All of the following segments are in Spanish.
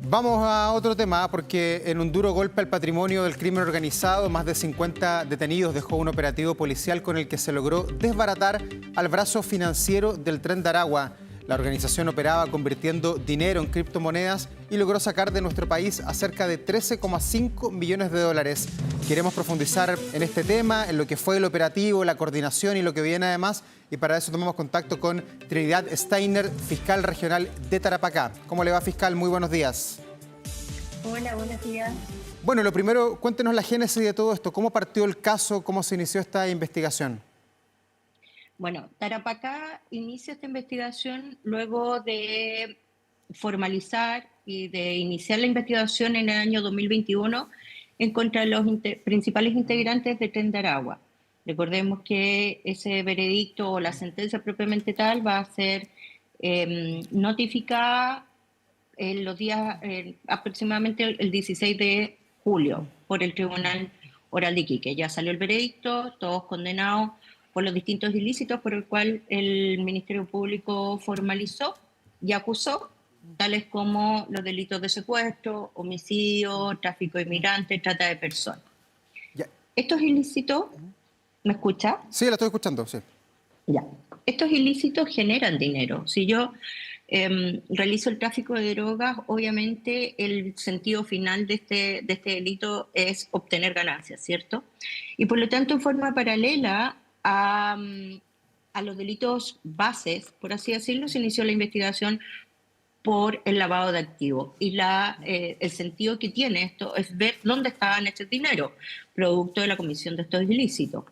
Vamos a otro tema, porque en un duro golpe al patrimonio del crimen organizado, más de 50 detenidos dejó un operativo policial con el que se logró desbaratar al brazo financiero del Tren de Aragua. La organización operaba convirtiendo dinero en criptomonedas y logró sacar de nuestro país a cerca de 13,5 millones de dólares. Queremos profundizar en este tema, en lo que fue el operativo, la coordinación y lo que viene además. Y para eso tomamos contacto con Trinidad Steiner, fiscal regional de Tarapacá. ¿Cómo le va, fiscal? Muy buenos días. Hola, buenos días. Bueno, lo primero, cuéntenos la génesis de todo esto. ¿Cómo partió el caso? ¿Cómo se inició esta investigación? Bueno, Tarapacá inicia esta investigación luego de formalizar y de iniciar la investigación en el año 2021 en contra de los principales integrantes de Tren de Aragua. Recordemos que ese veredicto o la sentencia propiamente tal va a ser notificada en los días aproximadamente el 16 de julio por el Tribunal Oral de Iquique. Ya salió el veredicto, todos condenados por los distintos ilícitos por el cual el Ministerio Público formalizó y acusó, tales como los delitos de secuestro, homicidio, tráfico de inmigrantes, trata de personas. Ya. Estos ilícitos, ¿me escucha? Sí, la estoy escuchando, sí. Ya. Estos ilícitos generan dinero. Si yo realizo el tráfico de drogas, obviamente el sentido final de este delito es obtener ganancias, ¿cierto? Y por lo tanto, en forma paralela a los delitos bases, por así decirlo, se inició la investigación por el lavado de activos. Y el sentido que tiene esto es ver dónde estaban estos dinero, producto de la comisión de estos ilícitos.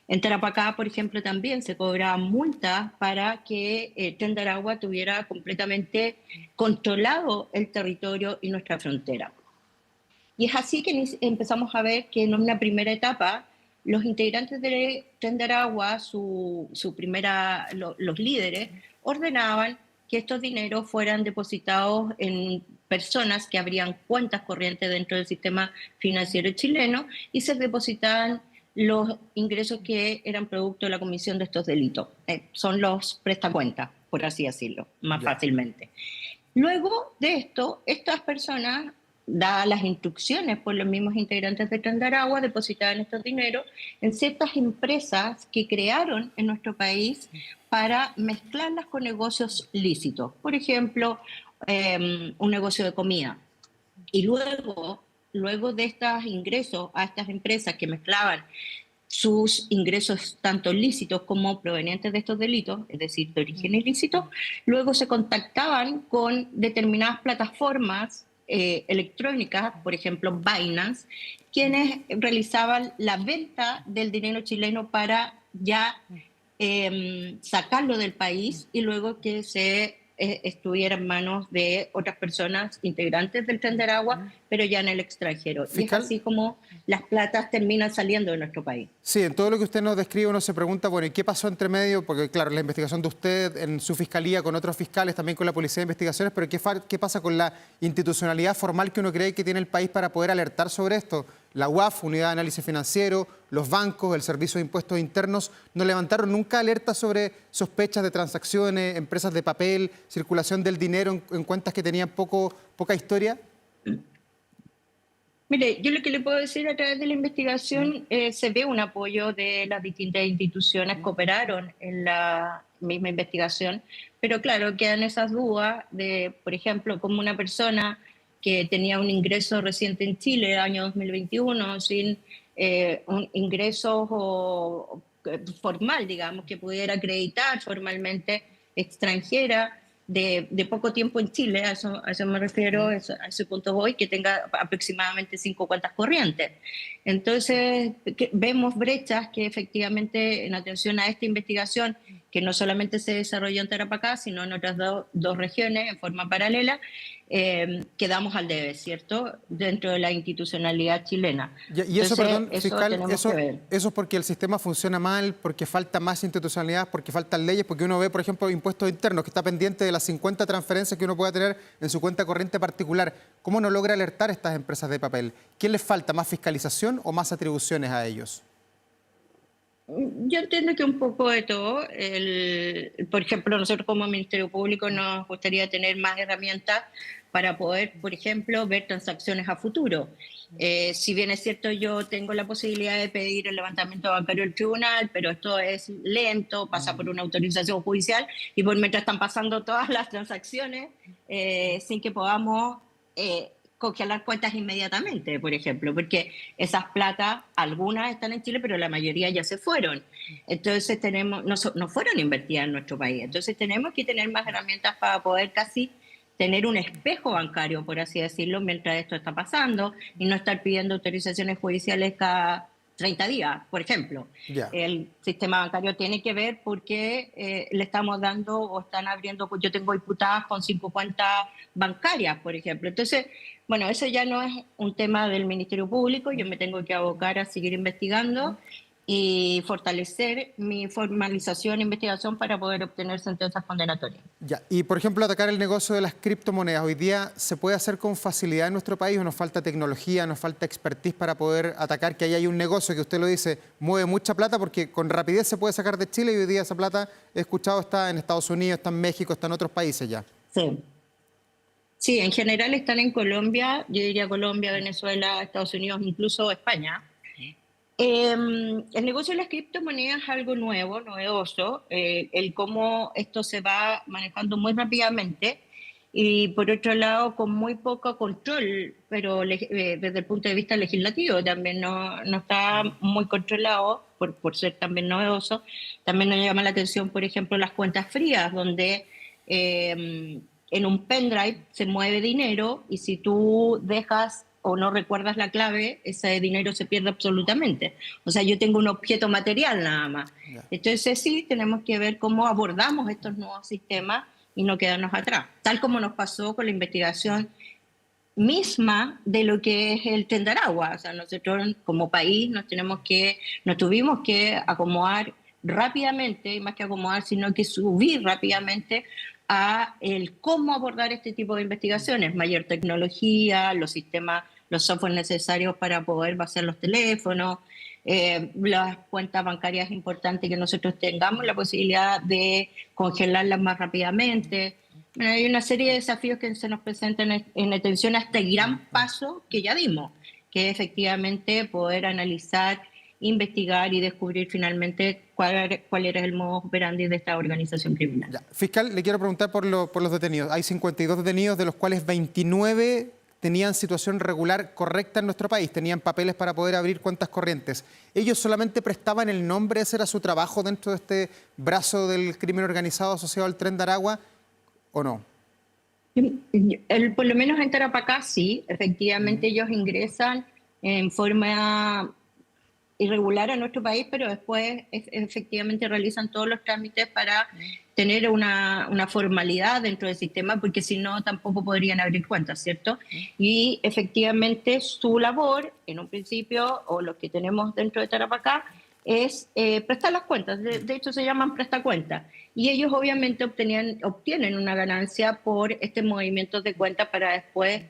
En Tarapacá, por ejemplo, también se cobraban multas para que Tren de Aragua tuviera completamente controlado el territorio y nuestra frontera. Y es así que empezamos a ver que en una primera etapa los integrantes de Tren de Aragua, los líderes, ordenaban que estos dineros fueran depositados en personas que abrían cuentas corrientes dentro del sistema financiero chileno y se depositaban los ingresos que eran producto de la comisión de estos delitos. Son los prestacuentas, por así decirlo, más Ya. fácilmente. Luego de esto, estas personas, dadas las instrucciones por los mismos integrantes de Tren de Aragua, depositaban estos dineros en ciertas empresas que crearon en nuestro país para mezclarlas con negocios lícitos. Por ejemplo, un negocio de comida. Y luego de estos ingresos a estas empresas que mezclaban sus ingresos tanto lícitos como provenientes de estos delitos, es decir, de origen ilícito, luego se contactaban con determinadas plataformas electrónicas, por ejemplo Binance, quienes realizaban la venta del dinero chileno para ya sacarlo del país y luego que se estuviera en manos de otras personas integrantes del Tren de Aragua, pero ya en el extranjero. Y es Fiscal, así como las platas terminan saliendo de nuestro país. sí, en todo lo que usted nos describe uno se pregunta, bueno, ¿y qué pasó entre medio? Porque claro, la investigación de usted en su fiscalía con otros fiscales, también con la Policía de Investigaciones, pero ¿qué pasa con la institucionalidad formal que uno cree que tiene el país para poder alertar sobre esto? La UAF, Unidad de Análisis Financiero, los bancos, el Servicio de Impuestos Internos, ¿no levantaron nunca alertas sobre sospechas de transacciones, empresas de papel, circulación del dinero en cuentas que tenían poca historia? Mire, yo lo que le puedo decir a través de la investigación, se ve un apoyo de las distintas instituciones que operaron en la misma investigación, pero claro, quedan esas dudas de, por ejemplo, como una persona que tenía un ingreso reciente en Chile, año 2021, sin un ingreso formal, digamos, que pudiera acreditar formalmente extranjera, de poco tiempo en Chile, a eso me refiero, a ese punto voy, que tenga aproximadamente 5 cuentas corrientes. Entonces, vemos brechas que efectivamente, en atención a esta investigación, que no solamente se desarrolló en Tarapacá, sino en otras dos regiones en forma paralela, quedamos al debe, ¿cierto?, dentro de la institucionalidad chilena. Y eso, Entonces, perdón, eso fiscal, tenemos que eso ver. es porque el sistema funciona mal, porque falta más institucionalidad, porque faltan leyes, porque uno ve, por ejemplo, impuestos internos, que está pendiente de las 50 transferencias que uno pueda tener en su cuenta corriente particular. ¿Cómo no logra alertar a estas empresas de papel? ¿Qué les falta, más fiscalización o más atribuciones a ellos? Yo entiendo que un poco de todo. Por ejemplo, nosotros como Ministerio Público nos gustaría tener más herramientas para poder, por ejemplo, ver transacciones a futuro. Si bien es cierto, yo tengo la posibilidad de pedir el levantamiento bancario del tribunal, pero esto es lento, pasa por una autorización judicial y por mientras están pasando todas las transacciones sin que podamos congelar cuentas inmediatamente, por ejemplo, porque esas platas, algunas están en Chile, pero la mayoría ya se fueron. Entonces no fueron invertidas en nuestro país. Entonces tenemos que tener más herramientas para poder casi tener un espejo bancario, por así decirlo, mientras esto está pasando y no estar pidiendo autorizaciones judiciales cada 30 días, por ejemplo. Ya. El sistema bancario tiene que ver porque le estamos dando o están abriendo, pues yo tengo imputadas con 5 cuentas bancarias, por ejemplo. Entonces, bueno, eso ya no es un tema del Ministerio Público, yo me tengo que abocar a seguir investigando y fortalecer mi formalización e investigación para poder obtener sentencias condenatorias. Ya. Y, por ejemplo, atacar el negocio de las criptomonedas, ¿hoy día se puede hacer con facilidad en nuestro país o nos falta tecnología, nos falta expertise para poder atacar que ahí hay un negocio que usted lo dice, mueve mucha plata porque con rapidez se puede sacar de Chile y hoy día esa plata, he escuchado, está en Estados Unidos, está en México, está en otros países ya? Sí. Sí, en general están en Colombia, yo diría Colombia, Venezuela, Estados Unidos, incluso España. El negocio de las criptomonedas es algo nuevo, novedoso, el cómo esto se va manejando muy rápidamente y por otro lado con muy poco control, pero desde el punto de vista legislativo también no está muy controlado por ser también novedoso. También nos llama la atención, por ejemplo, las cuentas frías, donde en un pendrive se mueve dinero y si tú dejas o no recuerdas la clave, ese dinero se pierde absolutamente. O sea, yo tengo un objeto material nada más. Ya. Entonces sí, tenemos que ver cómo abordamos estos nuevos sistemas y no quedarnos atrás. Tal como nos pasó con la investigación misma de lo que es el Tren de Aragua. O sea, nosotros como país nos tuvimos que acomodar rápidamente, y más que acomodar, sino que subir rápidamente a el cómo abordar este tipo de investigaciones, mayor tecnología, los sistemas, los software necesarios para poder basar los teléfonos, las cuentas bancarias importantes que nosotros tengamos la posibilidad de congelarlas más rápidamente. Bueno, hay una serie de desafíos que se nos presentan en atención a este gran paso que ya dimos, que es efectivamente poder analizar, investigar y descubrir finalmente cuál era el modus operandi de esta organización criminal. Ya. Fiscal, le quiero preguntar por los detenidos. Hay 52 detenidos, de los cuales 29 tenían situación regular correcta en nuestro país, tenían papeles para poder abrir cuentas corrientes. ¿Ellos solamente prestaban el nombre, ese era su trabajo dentro de este brazo del crimen organizado asociado al Tren de Aragua o no? Por lo menos en Tarapacá sí, efectivamente ellos ingresan en forma irregular a nuestro país, pero después efectivamente realizan todos los trámites para tener una formalidad dentro del sistema, porque si no tampoco podrían abrir cuentas, ¿cierto? Y efectivamente su labor, en un principio, o los que tenemos dentro de Tarapacá, es prestar las cuentas, de hecho se llaman prestacuentas, y ellos obviamente obtienen una ganancia por este movimiento de cuentas para después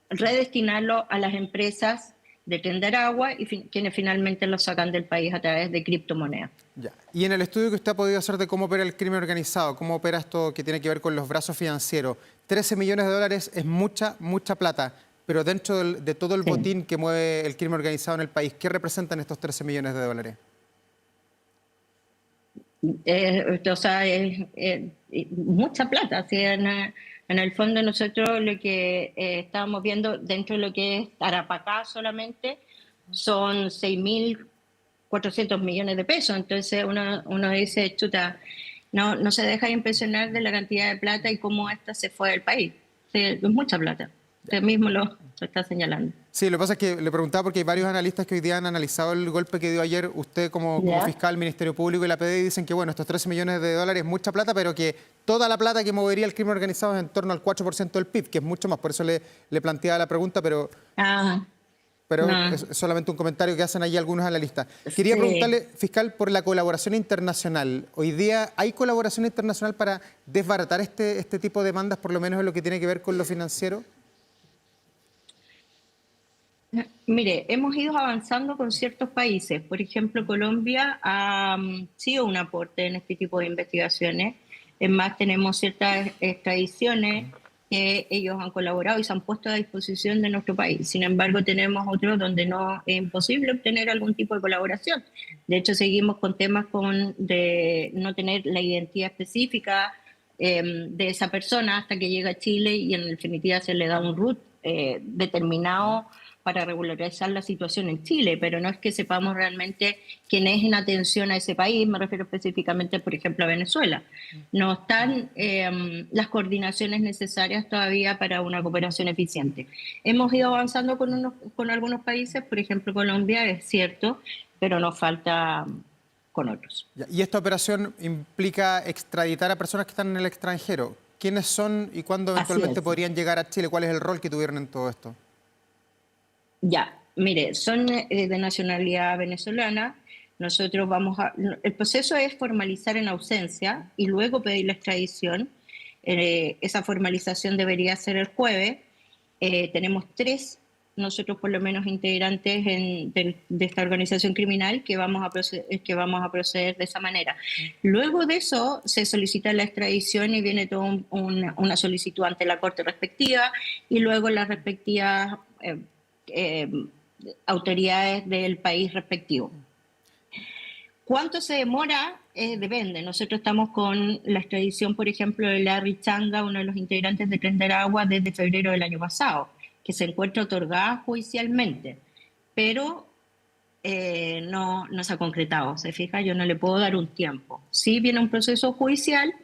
redestinarlo a las empresas de Tren de Aragua y quienes finalmente lo sacan del país a través de criptomonedas. Ya. Y en el estudio que usted ha podido hacer de cómo opera el crimen organizado, cómo opera esto que tiene que ver con los brazos financieros, 13 millones de dólares es mucha mucha plata, pero dentro de todo el botín que mueve el crimen organizado en el país, ¿qué representan estos 13 millones de dólares? O sea, es mucha plata. ¿Sí? En el fondo nosotros lo que estábamos viendo dentro de lo que es Tarapacá solamente son 6.400 millones de pesos. Entonces uno dice, chuta, no se deja impresionar de la cantidad de plata y cómo esta se fue del país. Sí, es mucha plata. Usted mismo lo está señalando. Sí, lo que pasa es que le preguntaba porque hay varios analistas que hoy día han analizado el golpe que dio ayer usted como fiscal, Ministerio Público y la PDI, dicen que bueno, estos 13 millones de dólares es mucha plata, pero que toda la plata que movería el crimen organizado es en torno al 4% del PIB, que es mucho más, por eso le planteaba la pregunta, pero es solamente un comentario que hacen ahí algunos analistas. Quería preguntarle, fiscal, por la colaboración internacional. Hoy día, ¿hay colaboración internacional para desbaratar este tipo de demandas, por lo menos en lo que tiene que ver con lo financiero? Mire, hemos ido avanzando con ciertos países. Por ejemplo, Colombia ha sido un aporte en este tipo de investigaciones. Es más, tenemos ciertas extradiciones que ellos han colaborado y se han puesto a disposición de nuestro país. Sin embargo, tenemos otros donde no es imposible obtener algún tipo de colaboración. De hecho, seguimos con temas de no tener la identidad específica de esa persona hasta que llega a Chile y en definitiva se le da un RUT determinado para regularizar la situación en Chile, pero no es que sepamos realmente quién es en atención a ese país, me refiero específicamente, por ejemplo, a Venezuela. No están las coordinaciones necesarias todavía para una cooperación eficiente. Hemos ido avanzando con algunos países, por ejemplo, Colombia, es cierto, pero nos falta con otros. ¿Y esta operación implica extraditar a personas que están en el extranjero? ¿Quiénes son y cuándo eventualmente podrían llegar a Chile? ¿Cuál es el rol que tuvieron en todo esto? Ya, mire, son de nacionalidad venezolana. El proceso es formalizar en ausencia y luego pedir la extradición. Esa formalización debería ser el jueves. Tenemos 3, nosotros por lo menos integrantes de esta organización criminal que vamos a proceder de esa manera. Luego de eso se solicita la extradición y viene toda una solicitud ante la corte respectiva y luego las respectivas autoridades del país respectivo. ¿Cuánto se demora? Depende. Nosotros estamos con la extradición, por ejemplo, de Larry Changa, uno de los integrantes de Tren de Aragua, desde febrero del año pasado, que se encuentra otorgada judicialmente, pero no se ha concretado. ¿Se fija? Yo no le puedo dar un tiempo. Sí viene un proceso judicial,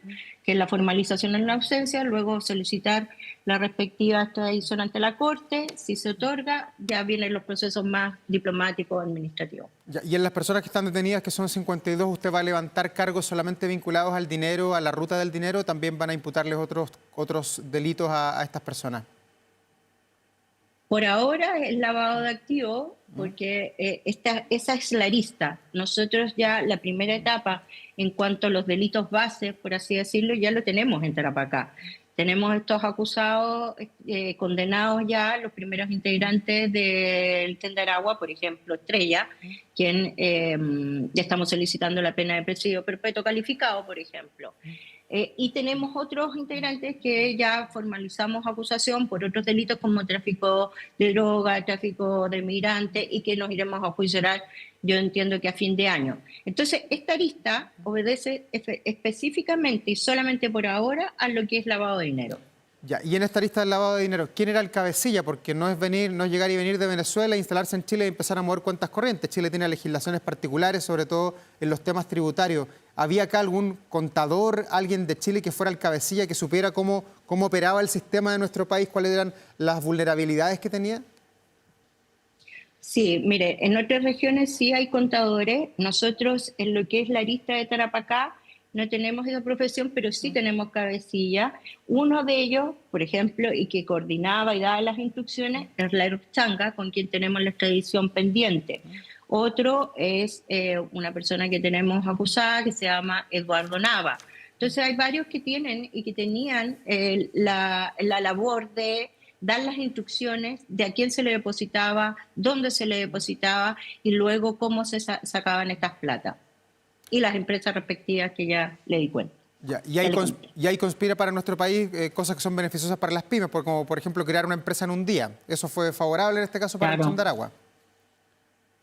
que es la formalización en la ausencia, luego solicitar la respectiva extradición ante la Corte. Si se otorga, ya vienen los procesos más diplomáticos administrativos. Y en las personas que están detenidas, que son 52, ¿usted va a levantar cargos solamente vinculados al dinero, a la ruta del dinero? ¿También van a imputarles otros delitos a estas personas? Por ahora es lavado de activos, porque esa es la lista. Nosotros ya la primera etapa en cuanto a los delitos bases, por así decirlo, ya lo tenemos en Tarapacá. Tenemos estos acusados condenados ya, los primeros integrantes del Tren de Aragua, por ejemplo, Estrella, quien ya estamos solicitando la pena de presidio perpetuo calificado, por ejemplo. Y tenemos otros integrantes que ya formalizamos acusación por otros delitos como tráfico de droga, tráfico de migrantes y que nos iremos a juiciar, yo entiendo que a fin de año. Entonces, esta lista obedece específicamente y solamente por ahora a lo que es lavado de dinero. Ya, y en esta lista del lavado de dinero, ¿quién era el cabecilla? Porque no es llegar y venir de Venezuela, instalarse en Chile y empezar a mover cuentas corrientes. Chile tiene legislaciones particulares, sobre todo en los temas tributarios. ¿Había acá algún contador, alguien de Chile que fuera el cabecilla, que supiera cómo operaba el sistema de nuestro país, cuáles eran las vulnerabilidades que tenía? Sí, mire, en otras regiones sí hay contadores. Nosotros, en lo que es la arista de Tarapacá, no tenemos esa profesión, pero sí tenemos cabecilla. Uno de ellos, por ejemplo, y que coordinaba y daba las instrucciones, es Larry Changa, con quien tenemos la extradición pendiente. Otro es una persona que tenemos acusada, que se llama Eduardo Nava. Entonces hay varios que tienen y que tenían la labor de dar las instrucciones de a quién se le depositaba, dónde se le depositaba y luego cómo se sacaban estas plata. Y las empresas respectivas que ya le di cuenta. Ya, y ahí conspira para nuestro país cosas que son beneficiosas para las pymes, como por ejemplo crear una empresa en un día. ¿Eso fue favorable en este caso para el Tren de Aragua?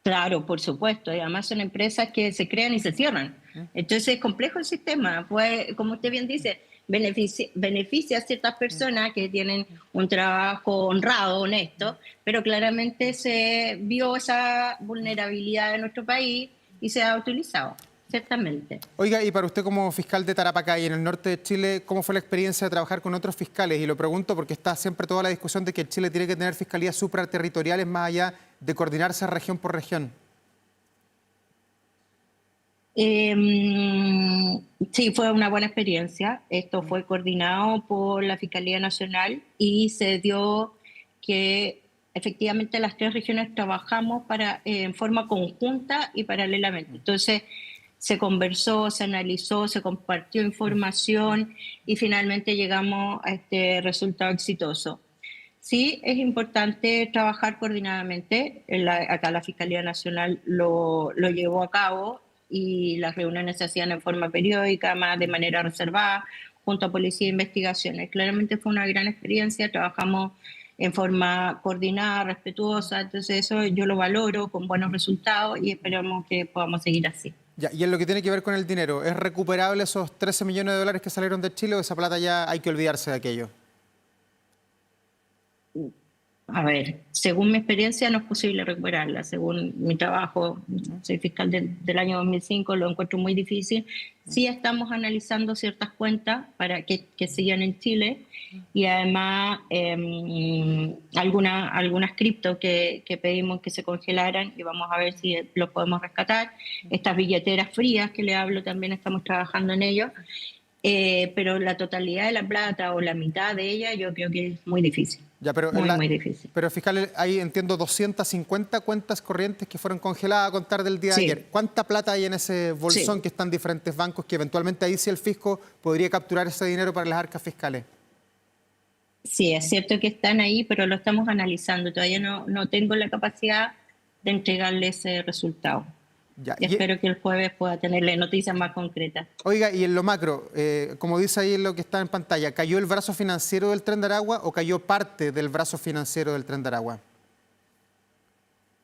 Claro, por supuesto. Y además son empresas que se crean y se cierran. Entonces es complejo el sistema. Pues, como usted bien dice, beneficia a ciertas personas que tienen un trabajo honrado, honesto, pero claramente se vio esa vulnerabilidad de nuestro país y se ha utilizado. Ciertamente. Oiga, y para usted como fiscal de Tarapacá y en el norte de Chile, ¿cómo fue la experiencia de trabajar con otros fiscales? Y lo pregunto porque está siempre toda la discusión de que Chile tiene que tener fiscalías supraterritoriales más allá de coordinarse región por región. Sí, fue una buena experiencia. Esto fue coordinado por la Fiscalía Nacional y se dio que efectivamente las 3 regiones trabajamos en forma conjunta y paralelamente. Entonces, se conversó, se analizó, se compartió información y finalmente llegamos a este resultado exitoso. Sí, es importante trabajar coordinadamente. Acá la Fiscalía Nacional lo llevó a cabo y las reuniones se hacían en forma periódica, más de manera reservada, junto a Policía de Investigaciones. Claramente fue una gran experiencia, trabajamos en forma coordinada, respetuosa, entonces eso yo lo valoro con buenos resultados y esperamos que podamos seguir así. Ya, y en lo que tiene que ver con el dinero, ¿es recuperable esos 13 millones de dólares que salieron de Chile o esa plata ya hay que olvidarse de aquello? A ver, según mi experiencia no es posible recuperarla, según mi trabajo, soy fiscal del año 2005, lo encuentro muy difícil. Sí estamos analizando ciertas cuentas para que sigan en Chile y además algunas cripto que pedimos que se congelaran y vamos a ver si los podemos rescatar. Estas billeteras frías que le hablo también estamos trabajando en ello. Pero la totalidad de la plata o la mitad de ella yo creo que es muy difícil. Ya, pero muy difícil. Pero fiscal, ahí entiendo 250 cuentas corrientes que fueron congeladas a contar del día de ayer. ¿Cuánta plata hay en ese bolsón que están en diferentes bancos que eventualmente ahí sí el fisco podría capturar ese dinero para las arcas fiscales? Sí, es cierto que están ahí, pero lo estamos analizando. Todavía no tengo la capacidad de entregarle ese resultado. Ya, y espero que el jueves pueda tenerle noticias más concretas. Oiga, y en lo macro, como dice ahí en lo que está en pantalla, ¿cayó el brazo financiero del Tren de Aragua o cayó parte del brazo financiero del Tren de Aragua?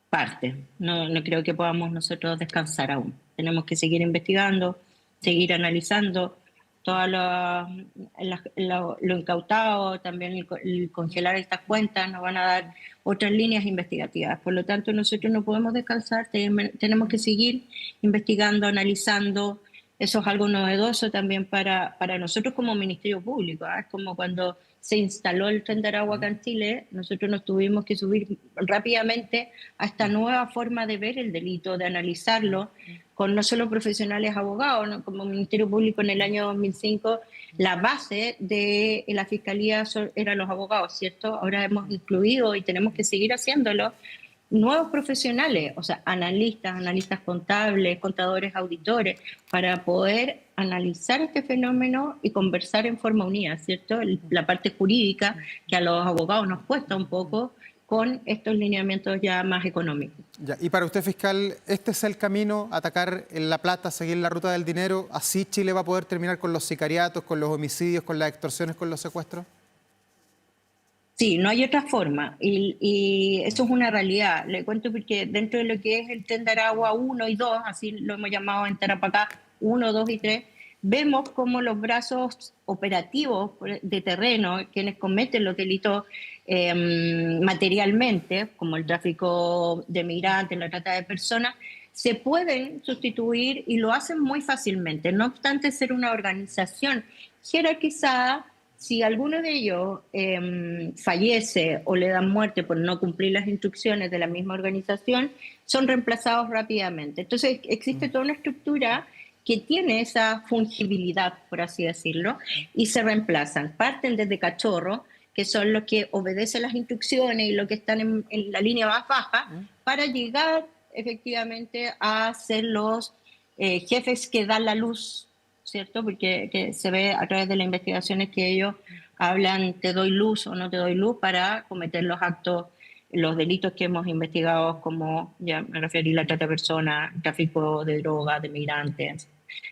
Parte. No creo que podamos nosotros descansar aún. Tenemos que seguir investigando, seguir analizando todo lo incautado, también el congelar estas cuentas, nos van a dar otras líneas investigativas. Por lo tanto, nosotros no podemos descansar, tenemos que seguir investigando, analizando. Eso es algo novedoso también para nosotros como Ministerio Público. Es como cuando se instaló el Tren de Aragua acá en Chile, nosotros nos tuvimos que subir rápidamente a esta nueva forma de ver el delito, de analizarlo, con no solo profesionales abogados, ¿no? Como Ministerio Público en el año 2005, la base de la Fiscalía eran los abogados, ¿cierto? Ahora hemos incluido y tenemos que seguir haciéndolo nuevos profesionales, o sea, analistas contables, contadores, auditores, para poder analizar este fenómeno y conversar en forma unida, ¿cierto? La parte jurídica, que a los abogados nos cuesta un poco, con estos lineamientos ya más económicos. Ya, y para usted, fiscal, ¿este es el camino, atacar en la plata, seguir la ruta del dinero? ¿Así Chile va a poder terminar con los sicariatos, con los homicidios, con las extorsiones, con los secuestros? Sí, no hay otra forma y eso es una realidad. Le cuento porque dentro de lo que es el Tren de Aragua 1 y 2, así lo hemos llamado en Tarapacá, 1, 2 y 3, vemos cómo los brazos operativos de terreno, quienes cometen los delitos materialmente, como el tráfico de migrantes, la trata de personas, se pueden sustituir y lo hacen muy fácilmente. No obstante ser una organización jerarquizada, si alguno de ellos fallece o le dan muerte por no cumplir las instrucciones de la misma organización, son reemplazados rápidamente. Entonces existe toda una estructura que tiene esa fungibilidad, por así decirlo, y se reemplazan. Parten desde cachorros, que son los que obedecen las instrucciones y los que están en la línea más baja, para llegar efectivamente a ser los jefes que dan la luz, ¿cierto? Porque que se ve a través de las investigaciones que ellos hablan, te doy luz o no te doy luz, para cometer los actos, los delitos que hemos investigado, como ya me referí, la trata de personas, el tráfico de drogas, de migrantes,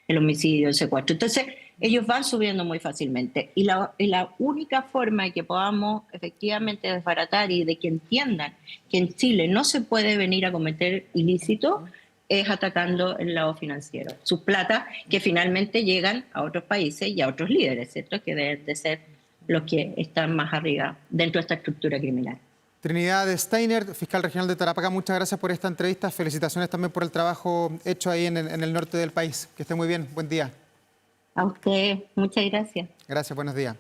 el homicidio, el secuestro. Entonces, ellos van subiendo muy fácilmente. Y la única forma de que podamos efectivamente desbaratar y de que entiendan que en Chile no se puede venir a cometer ilícitos es atacando el lado financiero. Sus plata que finalmente llegan a otros países y a otros líderes, ¿cierto? Que deben de ser los que están más arriba dentro de esta estructura criminal. Trinidad Steiner, fiscal regional de Tarapacá, muchas gracias por esta entrevista. Felicitaciones también por el trabajo hecho ahí en el norte del país. Que esté muy bien. Buen día. A usted, muchas gracias. Gracias, buenos días.